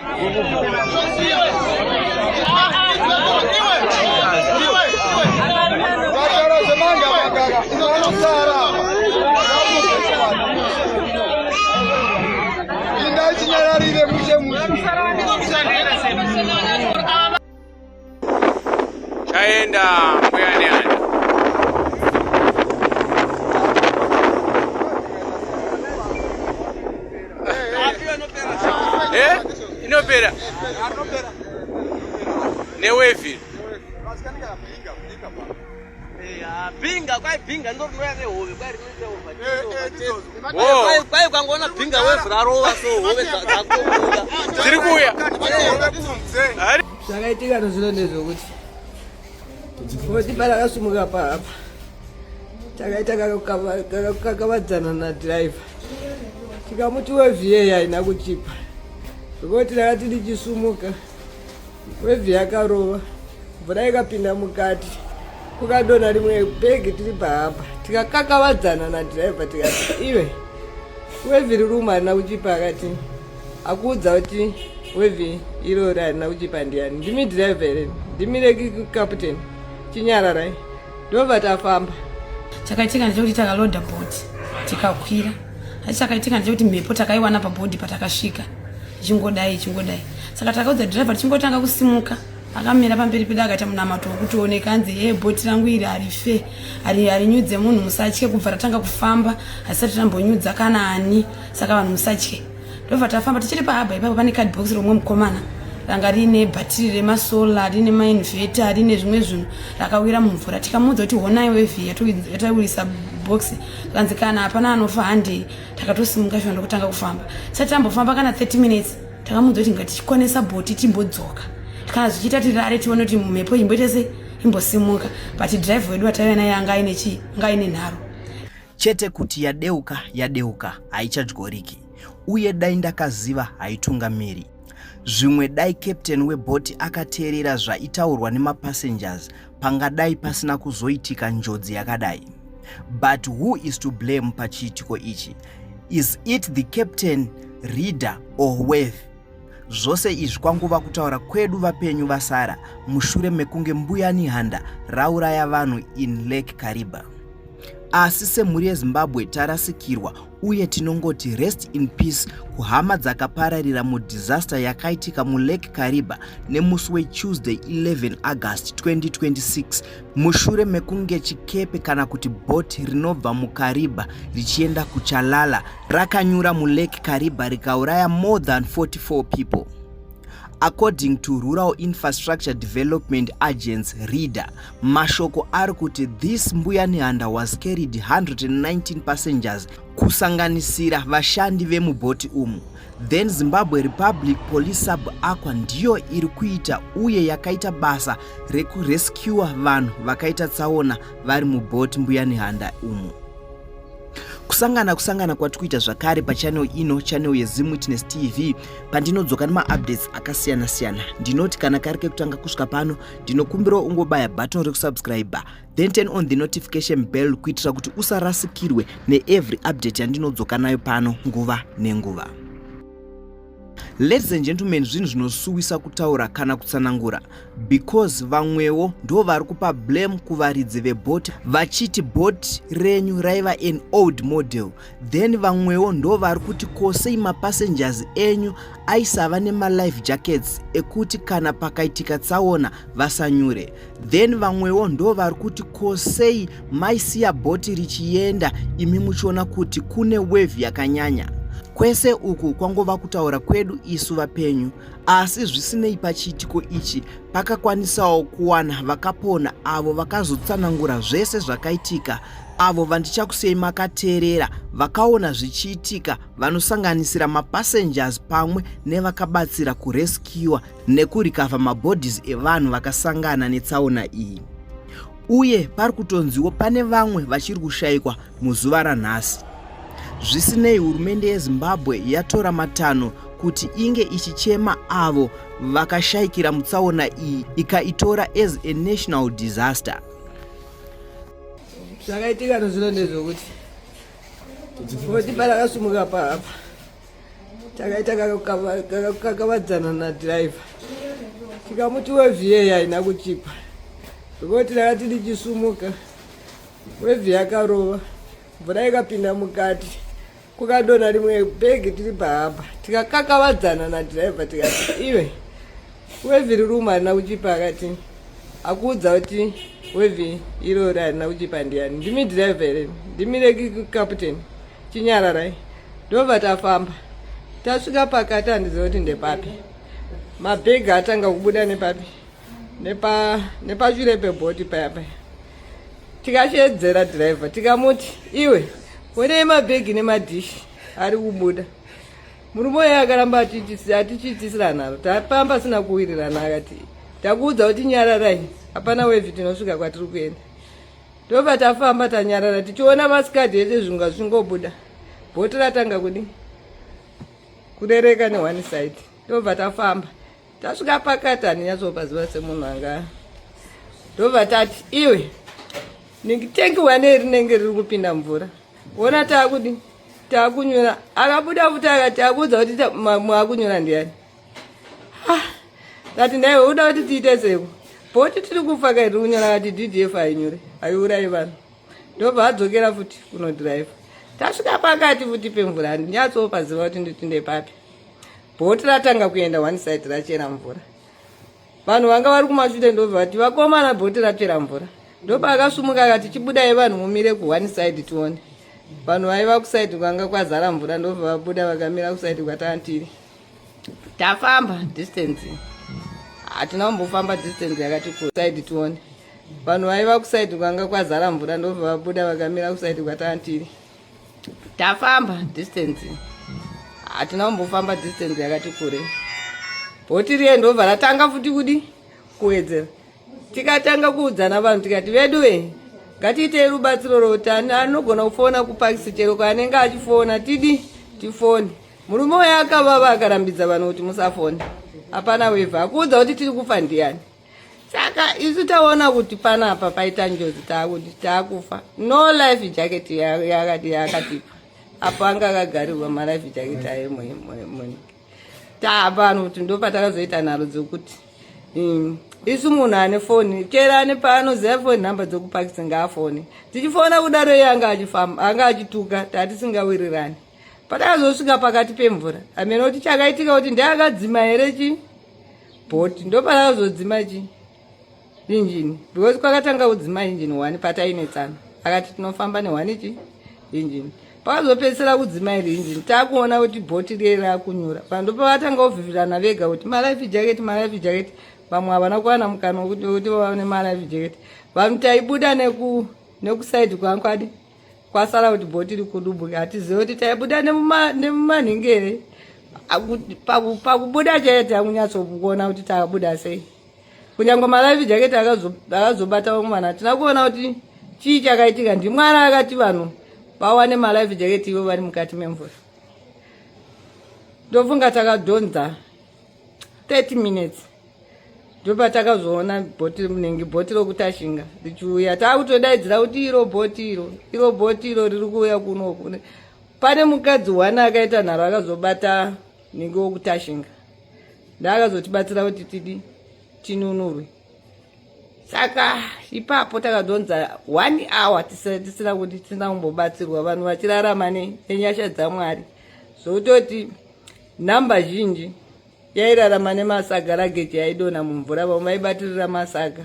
Chaenda Mbuyanianda. Inopera. Newefi. Pinga kwa pinga ndo mwana howe kwa rinze howe. Kwa kwangona pinga wewe rarova so howe zakokuda. Zirikuya. Sakaitika nozilondezo kuti. Kuti para kasumuka pa apa. Takaita kakavadzana na driver. Tikamuti weVA haina kuchipa. Kuti takati tichisumuka. weVA yakarova. Mvura ikapinda mukati. Kukadonha rimwe bhegi tiri pahapa. Tikakakavadzana na driver tikati iwe weVA ruma harina kuchipa akati. Akuudza kuti weVA irori harina kuchipa ndiani. Ndimi driver here. Ndimi captain. Chinyararai. Ndobva tafamba. Chakaitika ndechekuti takaloda bhoti tikakwira. Chakaitika ndechekuti mhepo takaiwana pabhodhi patakasvika. Chingodai. Saka takaudza driver tichingotanga kusimuka. Akamira pamberi pedu akaita munamato wekutooneka anzi bhoti rangu iri harife. Harinyudze munhu musatye kubva ratanga kufamba. Hasati tambonyudza kana ani. Saka vanhu musatye. Ndobva tafamba tichiri pahaba ipapo pane cardbox romwe mukomana. Ranga rine bhatiri remasola, rine mainvheta, rine zvimwe zvinhu rakawira mumvura. Tikamuudza kuti honai weVA yatauyisa box. Kanzi kana hapana anofa handei. Takatosimuka shona ndokutanga kufamba. Sati tambofamba kana 30 minutes. Takamuudza kuti ngatichikonesa bhoti timbodzoka. Kana zvichiita tirare tione kuti mhepo imboite sei imbosimuka. But driver wedu wataiva naye anga aine nharo. Chete kuti yadeuka haichadyoriki. Uye dai ndakaziva haitungamiri. Zvimwe dai captain webhoti akateerera zvaitaurwa nemapassengers pangadai pasina kuzoitika njodzi yakadai. But who is to blame pachiitiko ichi? Is it the captain, reader or weVA? Zvose izvi kwanguva kutaura kwedu vapenyu vasara mushure mekunge Mbuyanianda rauraya vanhu in Lake Kariba. Asi semhuri yeZimbabwe tarasikirwa uye tinongoti rest in peace kuhama dzakapararira mudisaster yakaitika muLake Kariba nemusi weTuesday 11 August 2026 mushure mekunge chikepe kana kuti bhoti rinobva muKariba richienda kuChalala rakanyura muLake Kariba rikauraya more than 44 people. According to Rural Infrastructure Development Agents RIDA, mashoko ari kuti this Mbuyanianda was carried 119 passengers kusanganisira vashandi vemubhoti umu. Then Zimbabwe Republic Police Sub Aqua ndiyo iri kuita uye yakaita basa rekurescue vanhu vakaita tsaona vari mubhoti Mbuyanianda umu. Kusangana kwatikuita zvakare pachannel ino, channel yeZim Witness TV, pandinodzoka nemaupdates akasiyana-siyana. Ndinoti kana kari kekutanga kusvika pano, ndinokumbirawo ungobaya button rekusubscribe, then turn on the notification bell kuitira kuti usarasikirwe neevery update yandinodzoka nayo pano nguva nenguva. Ladies and gentlemen, zvinhu zvinosuwisa kutaura kana kutsanangura because vamwewo ndo vari kupa blame kuvaridzi vebhoti vachiti bhoti renyu raiva an old model, then vamwewo ndo vari kuti kosei mapassengers enyu aisava nemalife jackets ekuti kana pakaitika tsaona vasanyure, then vamwewo ndo vari kuti kosei maisiya bhoti richienda imi muchiona kuti kune weVA yakanyanya. Kwese uku kwangova kutaura kwedu isu vapenyu, asi zvisinei pachiitiko ichi pakakwanisawo kuwana vakapona avo vakazotsanangura zvese zvakaitika, avo vandichakusei makateerera vakaona zvichiitika, vanosanganisira mapassengers pamwe nevakabatsira kurescue nekurikavha mabodies evanhu vakasangana netsaona iyi. Uye pari kutonziwo pane vamwe vachiri kushayikwa muzuva ranhasi. Zvisinei, hurumende yeZimbabwe yatora matanho kuti inge ichichema avo vakashayikira mutsaona iyi ikaitora as a national disaster. Zvakaitika nozvino ndezvokuti bhoti parakasumuka pahapa takaita kakavadzana nadhiraivha tikamuti wevhiye haina kuchipa ngekuti takati tichisumuka wevhiye yakarova mvura ikapinda mukati kukadonha rimwe bhegi tiri pahapa tikakakavadzana nadhiraivha tikati iwe wevhi riruma harina kuchipa akati akuudza kuti wevhi irori harina kuchipa ndiani ndimi dhiraivha here ndimire kaputeni chinyararai ndobva tafamba tasvika pakati handiziva kuti ndepapi mabhegi atanga kubuda nepapi nepashure pebhoti payapaya tikashedzera dhiraivha tikamuti iwe onei mabhegi nemadhishi ari kubuda murume uyo akaramba atichiitisira nharo tapamba sina kuwirirana akati takuudza kuti nyararai hapana wevhi tinosvika kwatiri kuenda ndobva tafamba tanyarara tichiona masikadhi ese zvunga zvingobuda bhoti ratanga kudi kurereka ne1 side ndobva tafamba tasvika pakati haninyatsopaziva semunhu anga ndobva tati iwe tengi wane rinenge riri kupinda mvura ona taakudi taakunyura akabuda futi akati akuudza kuti maakunyura ndiani tati ndaiwe uda kuti tiite seko bhoti tiri kufa kairi kunyura kati ddf hainyure haiurai vanhu ndobva adzokera futi kunodhiraivha tasvika pakati futi pemvura handinyatsopaziva kuti nditinde papi bhoti ratanga kuenda 1 side rachera mvura vanhu vanga vari kumashure ndobva vati vakomana bhoti rapera mvura ndobva akasumuka akati chibudai vanhu mumire ku1 side tione vanhu vaiva kusaidi kwanga kwazara mvura ndobva vabuda vakamira kusaidi kwatantiri tafamba distance hatina kumbofamba distance yakati kusaidi tione vanhu vaiva kusaidi kwanga kwazara mvura ndobva vabuda vakamira kusaidi kwatantiri tafamba distance hatina kumbofamba distance yakati kure bhoti riye ndobva ratanga futi kudi kuwedzera tikatanga kuudzana vanhu tikati veduwe ngatiitei rubatsiro routano anogona kufona kupakisi chero kwaanenge achifona tifone murume uyo akavava akarambidza vanhu kuti musafone hapana wevhi akuudza kuti tiri kufa ndiani saka isu taona kuti panapa paita njodzi taakuti taakufa no life jacket yakati yakatipa apo anga akagarirwa malife jacket aemweni taapano kuti ndopatakazoita nharo dzokuti isu munhu ane foni chero ane paanoziva foni nhamba dzokupakisa ngaafone tichifona kudaro iye anga achituka tatisingawirirani patakazosvika pakati pemvura amene kuti chakaitika kuti ndeakadzima here bhoti ndopatakazodzima injini because kwakatanga kudzima injini 1 pataine tsana akati tinofamba ne1 injini pakazopedzisira kudzima iri injini taakuona kuti bhoti riye raakunyura pandopavatanga kuvhivirana vega kuti malife jacket vamwe havana kuwana mukana wekuti vaone malife jacket vanhu taibuda nekusaidi kwankwadi kwasara kuti bhoti rikudubuka hatizive kuti taibuda nemumanhingere pakubuda chete hakunyatsokuona kuti takabuda sei kunyange malife jacket akazobata vamwe vanhu hatina kuona kuti chii chakaitika ndimwari akati vanhu vawane malife jacket ivo vari mukati memvura ndofunga takadhonza 30 minutes ndopatakazoona bhoti munenge bhoti rokutashinga richiuya taakutodaidzira kuti iro bhoti iro riri kuuya kunoku pane mukadzi 1 akaita nharo akazobata nenge wokutashinga ndaakazotibatsira kuti tinunurwe saka ipapo takadonza 1 hour tisina kuti tisina kumbobatsirwa vanhu vachirarama nenyasha dzamwari zokutoti nhamba zhinji yairarama nemasaga rageji yaidonha mumvura vamwe vaibatirira masaga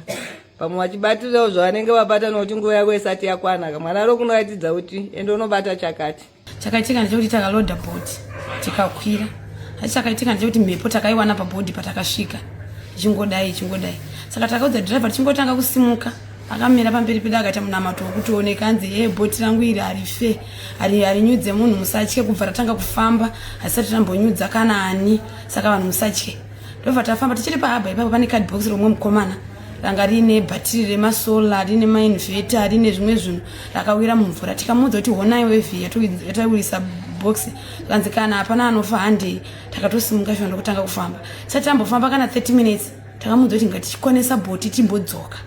vamwe vachibatirirawo zvavanenge vabata nokuti nguva yako isati yakwana kamwana rokunoratidza kuti ende unobata chakati chakaitika ndechekuti takaloda bhoti tikakwira asi chakaitika ndechekuti mhepo takaiwana pabhodhi patakasvika ichingodai saka takaudza dhiraivha tichingotanga kusimuka akamira pamberi pedu akaita munamato wekutooneka anzi bhoti rangu iri harife harinyudze munhu musatye kubva ratanga kufamba hasati tambonyudza kana ani saka vanhu musatye ndobva tafamba tichiri pahaba ipapo pane kadhibhokisi romwe mukomana ranga rine bhatiri remasola rine mainvheta rine zvimwe zvinhu rakawira mumvura tikamuudza kuti honai wevhi yatauyisa bhokisi kanzi kana hapana anofa handei takatosimuka shona ndokutanga kufamba sati tambofamba kana 30 minutes takamuudza kuti ngatichikonesa bhoti timbodzoka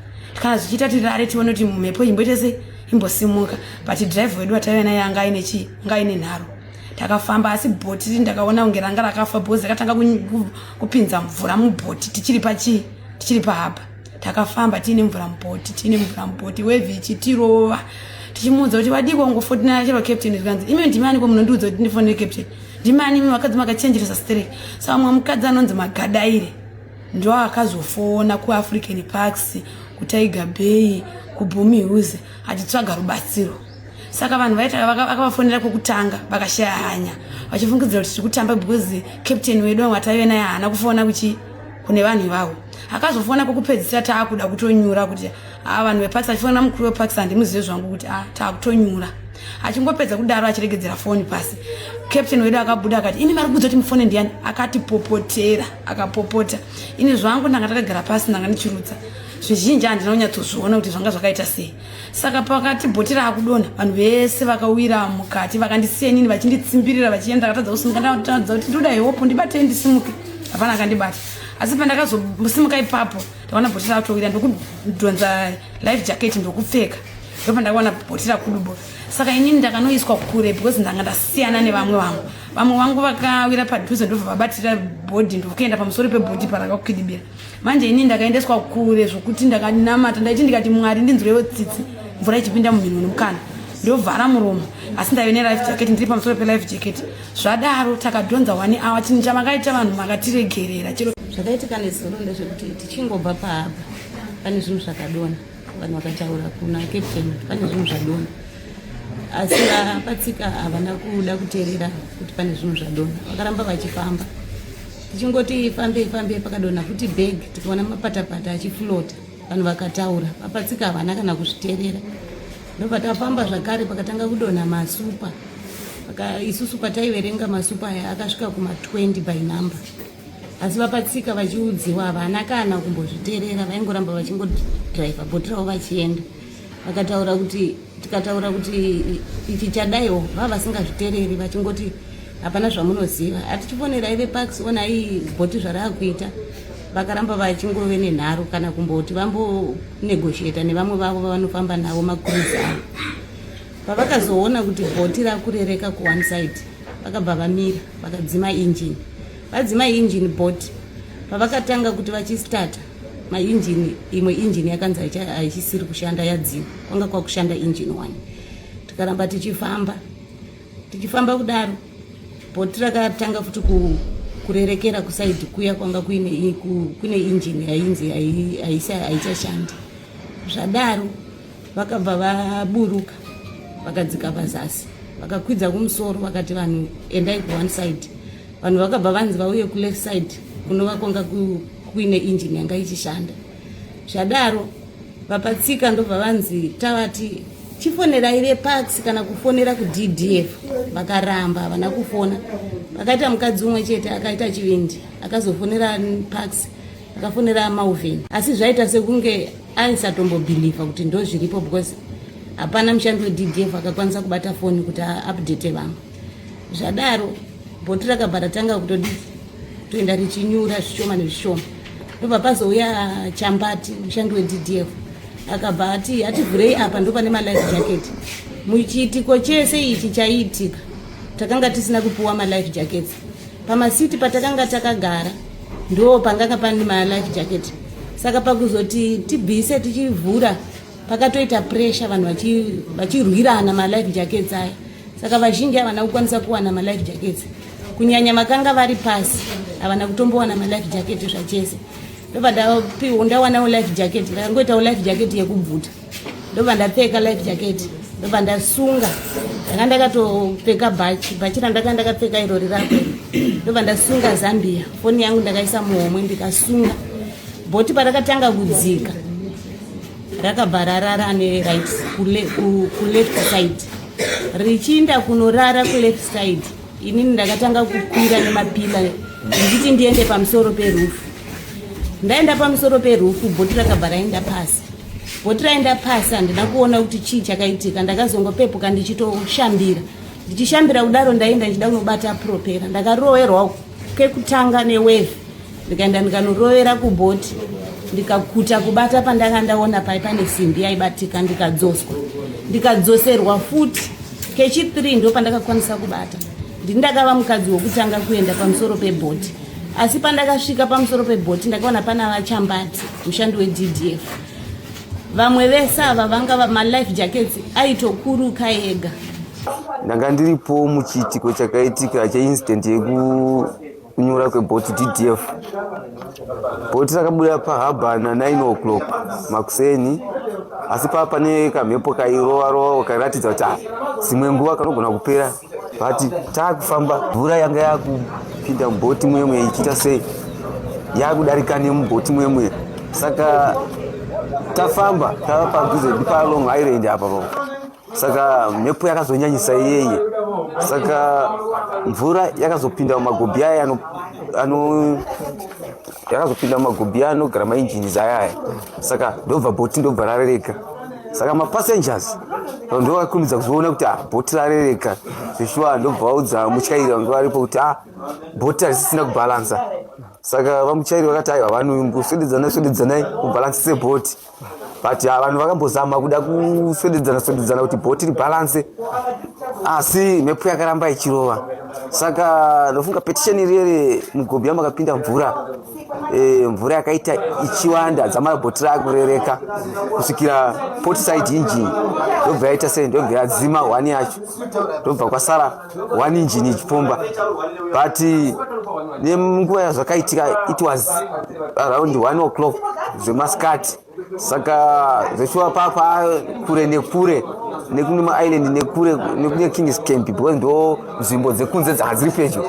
kana zvichiita tirare tione kuti mhepo imboita sei imbosimuka but dhiraivha wedu wataiva naye anga aine nharo takafamba asi bhoti ndakaona kunge ranga rakafa bhozi rakatanga kupinza mvura mubhoti tichiri pahapa. Takafamba tiine mvura mubhoti wevhi ichitirova tichimuudza kuti wadiko ngofotinana chero captain zvikanzi imi ndimani kwamunondiudza kuti ndifonere captain ndimani imi vakadzi makachenjeresa strike. Saka mumwe mukadzi anonzi Magadaire ndo akazofona kuAfrican Parks kuTiger Bay kuBhumi Hills achitsvaga rubatsiro. Saka vanhu vakavafonera kwekutanga vakashaya hanya vachifungidzira kuti tiri kutamba because captain wedu wataive naye haana kufona kune vanhu ivavo. Akazofona kwekupedzisira taakuda kutonyura kuti vanhu veParks achifona mukuru weParks handimuzive zvangu kuti taakutonyura. Achingopedza kudaro achiregedzera foni pasi. Captain wedu akabuda akati ini mari kuudza kuti mufone ndiani. Akatipopotera akapopota. Ini zvangu ndanga takagara pasi ndanga ndichirutsa. Zvizhinji handina kunyatsozviona kuti zvanga zvakaita sei. Saka pakati bhoti raakudonha vanhu vese vakawira mukati vakandisiya inini vachinditsimbirira vachienda. Ndakatadza kusimuka ndakatadza kuti ndoda ihopo ndibate ndisimuke. Hapana akandibata. Asi pandakazomusimuka ipapo ndakaona bhoti raatowira ndokudhonza life jacket ndokupfeka. Ndipo ndakaona bhoti rakudubo. Saka inini ndakanoiswa kure because ndanga ndasiyana nevamwe vangu vakawira padhuze ndobva vabatira bhodhi ndokuenda pamusoro pebhodhi parakakukidibira. Manje inini ndakaendeswa kure zvokuti ndakanamata ndaiti ndikati Mwari ndinzwirewo tsitsi mvura ichipinda mumhino nomukana ndovhara muromo asi ndaive nelife jacket ndiri pamusoro pelife jacket. Zvadaro takadhonza 1 hour chini chamakaita vanhu makatiregerera chero zvakaitika nezuro ndezvekuti tichingobva paapa pane zvinhu zvakadona vanhu vakataura kuna captain pane zvinhu zvadona asi patsika havana kuda kuteerera kuti pane zvinhu zvadona vakaramba vachifamba tichingoti fambei pakadona futi bag tikaona mapatapata achiflota vanhu vakataura papatsika havana kana kuzviteerera ndopatafamba zvakare pakatanga kudonha masupa isusu pataiverenga masupa aya akasvika kuma20 by number asi vapatsika vachiudziwa havana kana kumbozviteerera vaingoramba vachingodhiraivha bhoti ravo vachienda vakataura kuti tikataura kuti ichi chadaiwo vava vasingazviteereri vachingoti hapana zvamunoziva atichifonera ive Parks onai bhoti zvaraakuita vakaramba vachingove nenharo kana kumboti vambonegotiata nevamwe vavo vavanofamba navo makuruzi avo. Pavakazoona kuti bhoti rakurereka ku1 side vakabva vamira vakadzima engine. Vadzima engine bhoti pavakatanga kuti vachistata maengine imwe engine yakanzi haichisiri kushanda yadzima kwanga kwakushanda engine 1. Tikaramba tichifamba kudaro bhoti rakatanga futi kurerekera kusaidi kuya kwanga kune engine yainzi haichashandi. Zvadaro vakabva vaburuka vakadzika pazasi vakakwidza kumusoro vakati vanhu endai ku1 side. Vanhu vakabva vanzi vauye kuleft side kunova kwanga kuine engine yanga ichishanda. Zvadaro vapatsika ndobva vanzi tavati chifonerai veParks kana kufonera kuDDF. Vakaramba havana kufona. Vakaita mukadzi umwe chete akaita chivindi akazofonera Parks akafonera Mauven asi zvaita sekunge aisatombobiliva kuti ndo zviripo because hapana mushandi weDDF akakwanisa kubata foni kuti aupdate vamwe. Zvadaro bhoti rakabva ratanga kutodi toenda richinyura zvishoma nezvishoma. Ndobva pazouya Chambati mushandi weDDF akabva ati hativhurei apa ndo pane malife jacket. Muchiitiko chese ichi chaiitika takanga tisina kupuwa malife jackets. Pamasiti patakanga takagara ndo panganga pane malife jacket. Saka pakuzoti tibvise tichivhura pakatoita pressure vanhu vachirwirana malife jackets aya. Saka vazhinji havana kukwanisa kuwana malife jackets. Kunyanya makanga vari pasi havana kutombowana malife jacket zvachese. Ndobva ndawanawo life jacket ndakangoitawo life jacket yekubvuta. Ndobva ndapfeka life jacket ndobva ndasunga ndanga ndakatopfeka bhachi randanga ndakapfeka irori rako ndobva ndasunga Zambia foni yangu ndakaisa muhomwe ndikasunga. Bhoti parakatanga kudzika rakabva rarara neright kuleft side richiinda kunorara kuleft side. Inini ndakatanga kukwira nemapila ndichiti ndiende pamusoro perufu. Ndaenda pamusoro perufu bhoti rakabva raenda pasi. Bhoti raenda pasi handina kuona kuti chii chakaitika. Ndakazongopepuka ndichitoshambira. Ndichishambira kudaro ndaenda ndichida kunobata propera. Ndakaroverwa kekutanga newave ndikaenda ndikanorowera kubhoti ndikakuta kubata pandanga ndaona pane simbi yaibatika ndikadzoserwa futi. Kechi3 ndo pandakakwanisa kubata. ndakava mukadzi wokutanga kuenda pamusoro pebhoti, asi pandakasvika pamusoro pebhoti ndakaona pana vachambati mushandi weddf. Vamwe vese ava vanga malife jackets aitokuruka ega. Ndanga ndiripo muchiitiko chakaitika chaincident yekunyura kwebhoti DDF. Bhoti rakabuda paHarbor na9 o'clock makuseni, asi papa pane kamhepo kairova kairatidza kuti dzimwe nguva kanogona kupera. Bati taakufamba, mvura yanga yakupinda mubhoti mwemwe ichiita sei, yakudarika nemubhoti mwemwe. Saka tafamba tava padhuze paLong Island apa. Saka mhepo yakazonyanyisa iyeye. Saka mvura yakazopinda mumagobhi aya yakazopinda mumagobhi anogara mainjini ayaya. Saka ndobva bhoti ndobva rarereka. Saka mapassengers ndo vakumidza kuzoona kuti bhoti rarereka. Zvishwa ndobva vaudza mutyairi vanga varipo kuti bhoti harisisina kubalansa. Saka vamuchairi vakati aiwa vanhu swededzanai kubalansise bhoti. But vanhu vakambozama kuda kuswededzana kuti bhoti ribalanse, asi mhepo yakaramba ichirova. Saka ndofunga petition irere mugobhi yamakapinda mvura, mvura yakaita ichiwanda dzamara bhoti rakurereka kusvikira port side engine ndobva yaita sei, ndobva yadzima 1 yacho, ndobva kwasara 1 engine ichipomba. But nenguva yazvakaitika it was around 1 o'clock zvemasikati. Saka zveshuwa papa kure nekure nekune maisland nekure nekune Kings Camp, because ndo nzvimbo dzekunze dzakadziri pedyo.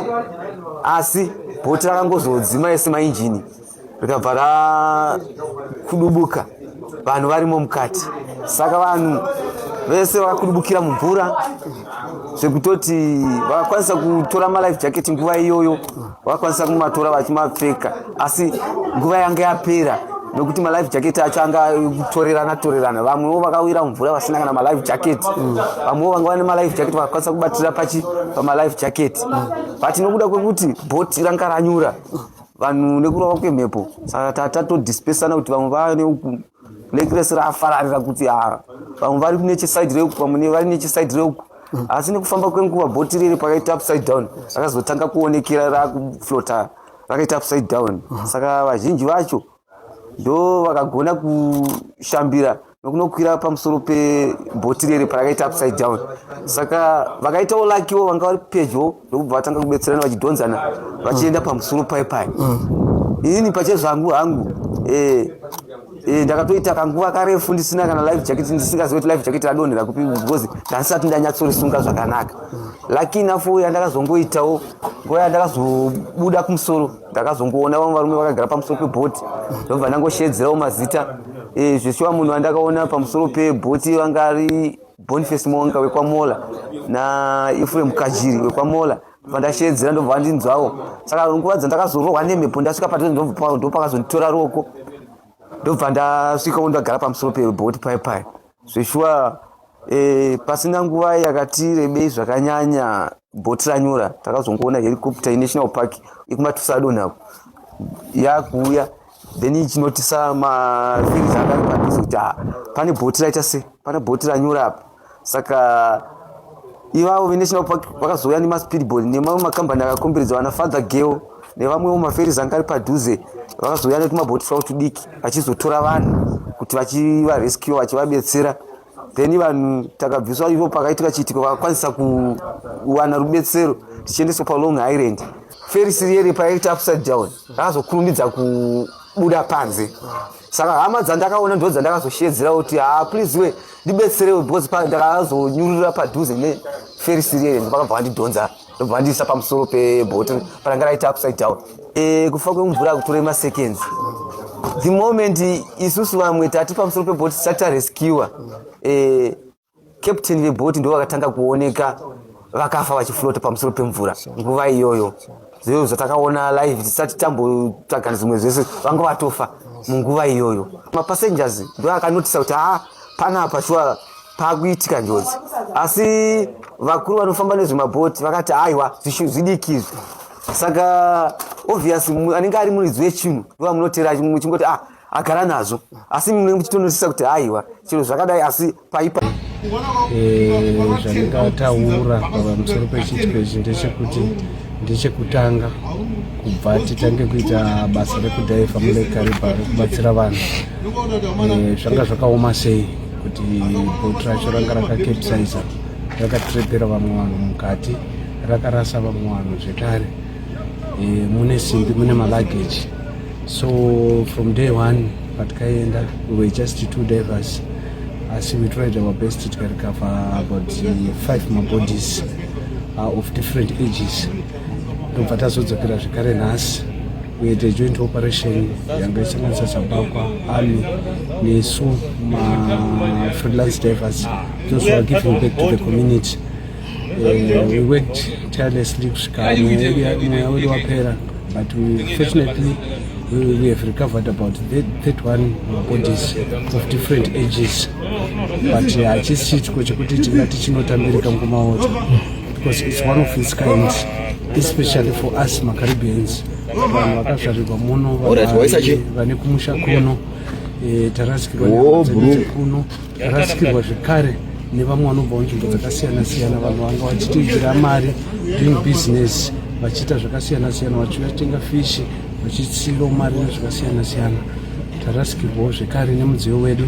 Asi bhoti rakangozodzima ese mainjini rikabva rakudubuka, vanhu varimo mukati. Saka vanhu vese vakudubukira mumvura zvekutoti vakakwanisa kutora malife jacket nguva iyoyo, vakakwanisa kumatora vachimapfeka, asi nguva yanga yapera nokuti malife jacket acho anga kutorerana. Vamwewo vakawira mumvura vasina kana malife jacket, vamwewo vanga vane malife jacket vakakwanisa kubatira pamalife jacket. But nokuda kwekuti bhoti ranga ranyura, vanhu nekurova kwemhepo, saka tatodispersana kuti vamwe vane uku necklace rafararira kuti vamwe vari necheside reuku, vamwe vari necheside reuku. Asi nekufamba kwenguva bhoti riri pakaita upside down, rakazotanga kuonekera rakuflota rakaita upside down. Saka vazhinji vacho ndo vakagona kushambira nokunokwira pamusoro pebhoti riri parakaita upside down. Saka vakaitawo lakiwo vanga vari pedyo ndokubva vatanga kubetserana vachidhonzana vachienda pamusoro paipai. Ini pachezvangu hangu ndakatoita kanguva karefu ndisina kana life jacket, ndisingazivi kuti life jacket radonhera kupi, because ndasati ndanyatsoisunga zvakanaka. Lucky enough yandakazongoitawo nguva yandakazobuda kumusoro, ndakazongoona vamwe varume vakagara pamusoro pebhoti, ndobva ndangoshedzerawo mazita. Zveshuwa munhu wandakaona pamusoro pebhoti vanga ari Boniface Mwanga wekwaMola na Ephraim Kajiri wekwaMola. Pandashedzera ndobva ndinzwawo. Saka nguva dzandakazorohwa nemhepo ndasvika padhuze ndopakazonditora roko, ndobva ndasvika ndagara pamusoro pebhoti paipai. Zveshuwa pasina nguva yakati rebei zvakanyanya bhoti ranyura, takazongoona helicopter yeNational Park ikumaTusadonhako yakuuya, then ichinotisa mafiri akari padhuze kuti pane bhoti raita sei, pane bhoti ranyura apa. Saka ivavo veNational Park vakazouya nemaspeedboat nemamwe makambani akakomberedza vana Father Girl nevamwewo maferi anga ari padhuze, vakazouya netumabhoti twavo tudiki vachizotora vanhu kuti vachivarescue vachivabetsera. Then vanhu takabviswa ivo pakaitika chiitiko vakakwanisa kuwana rubetsero tichiendeswa paLong Island. Feri siriyeri pakaita upside down rakazokurumidza kubuda panze. Saka hama dzandakaona ndo dzandakazoshedzera kuti please we ndibetserewo, because ndakazonyurira padhuze neferi siriyeri ndopakabva vandidhonza ndobva vandiisa pamusoro pebhoti paranga raita upside down. Kufa kwemvura kutore maseconds. The moment isusu vamwe tati pamusoro pebhoti tisati tarescuwa, captain vebhoti ndo vakatanga kuoneka vakafa vachiflota pamusoro pemvura nguva iyoyo. Zviro zvatakaona live tisati tambotsvaga zvimwe zvese vanga vatofa munguva iyoyo. Mapassengers ndo akanotisa kuti panapa shuwa pakuitika njodzi, asi vakuru vanofamba nezvemabhoti vakati aiwa zvidikizvi. Saka obviously anenge ari muridzi wechinhu ndiva munotera muchingoti agara nazvo, asi mumwe muchitonotisisa kuti aiwa chiro zvakadai asi paipa zvandingataura pamusoro pechiitiko ichi ndechekutanga kubva titange kuita basa rekudhaivha mulake Kariba rekubatsira vanhu. Zvanga zvakaoma sei kuti bhoti racho ranga rakakepsaiza, rakatirepera vamwe vanhu mukati, rakarasa vamwe vanhu zvekare, mune simbi, mune malageji. So from day one patikaenda, we were just 2 divers. As we tried our best to recover about 5 more bodies of different ages. Ndobva tazodzokera zvekare nhasi. We had a joint operation yanga isanganisa Sabakwa, Army, nesu freelance divers, those who are giving back to the community. We worked tirelessly kusvika mweya wedu wapera, but fortunately we have recovered about 31 bodies of different ages. But hachisi chiitiko chekuti tingati chinotambirika mukumaoto, because it's one of its kind, especially for us Caribbeans. Vanhu vakazvarirwa muno, vane kumusha kuno, tarasikirwa kuno, tarasikirwa zvekare nevamwe vanobva munzvimbo dzakasiyana siyana. Vanhu vanga vachitiitira mari doing business, vachiita zvakasiyana siyana, vachitenga fishi, vachitsirawo mari nezvakasiyana siyana. Tarasikirwawo zvekare nemudziyo wedu,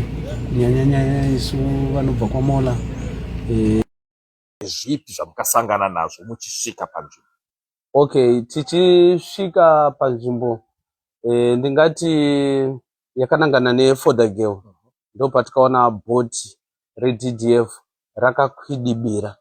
kunyanyanyanya isu vanobva kwaMola. Zvipi zvamukasangana nazvo muchisvika panzvimbo? Okay, tichisvika panzvimbo ndingati yakanangana neFothergill, ndo patikaona bhoti reDDF rakakwidibira